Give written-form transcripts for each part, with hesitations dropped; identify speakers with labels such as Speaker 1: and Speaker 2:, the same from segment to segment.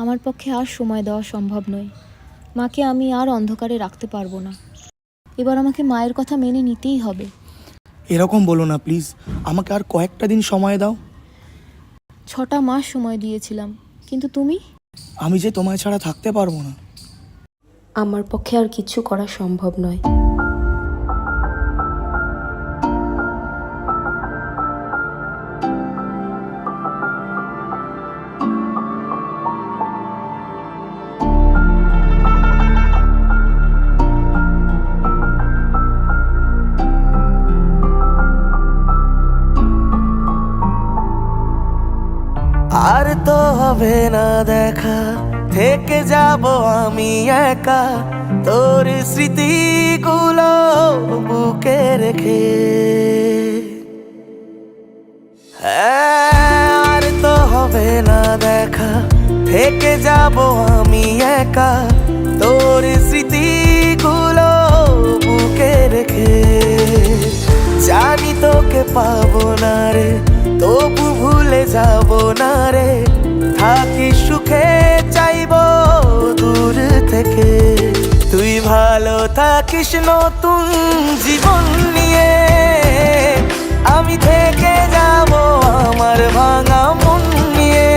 Speaker 1: আমার পক্ষে আর সময় দেওয়া সম্ভব নয়। মাকে আমি আর অন্ধকারে রাখতে পারবো না। এবার আমাকে মায়ের কথা মেনে নিতেই হবে।
Speaker 2: এরকম বলো না প্লিজ, আমাকে আর কয়েকটা দিন সময় দাও।
Speaker 1: 6টা মাস সময় দিয়েছিলাম, কিন্তু তুমি?
Speaker 2: আমি যে তোমায় ছাড়া থাকতে পারবো না।
Speaker 3: আমার পক্ষে আর কিছু করা সম্ভব নয়।
Speaker 4: আর তো হবে না দেখা, থেকে যাব আমি একা তোর স্মৃতিগুলো বুকে রেখে। আর তো হবে না দেখা, থেকে যাব আমি একা তোর স্মৃতিগুলো বুকে রেখে। জানি তোকে পাবো না রে, তবু ভুলে যাব না রে, থাকি সুখে চাইবো দূর থেকে। তুই ভালো থাকিস নতুন জীবন নিয়ে, আমি থেকে যাব আমার ভাঙা মন নিয়ে।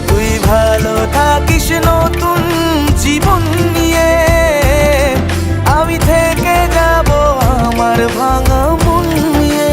Speaker 4: তুই ভালো থাকিস নতুন জীবন নিয়ে, আমি থেকে যাব আমার ভাঙা মন নিয়ে।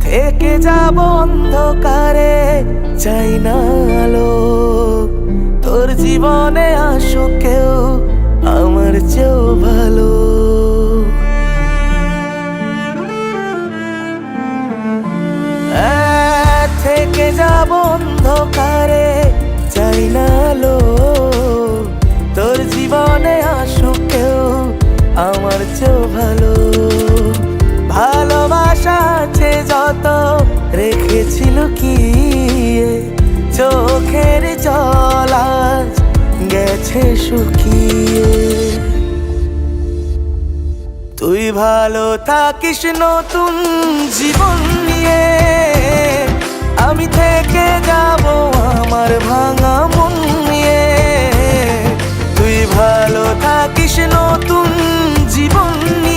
Speaker 4: থেকে যাব অন্ধকারে, চাই না আলো। তোর জীবনে আসুক কেউ আমার চেয়েও ভালো। থেকে যাব অন্ধকারে, চাই না আলো। তোর জীবনে আসুক কেউ আমার চেয়েও ভালো। ভালোবাসা আছে যত রেখেছিল কি, চোখের জল আজ গেছে শুকিয়ে। তুই ভালো থাকিস নতুন জীবন নিয়ে, আমি থেকে যাব আমার ভাঙা মন নিয়ে। তুই ভালো থাকিস নতুন জীবন নিয়ে।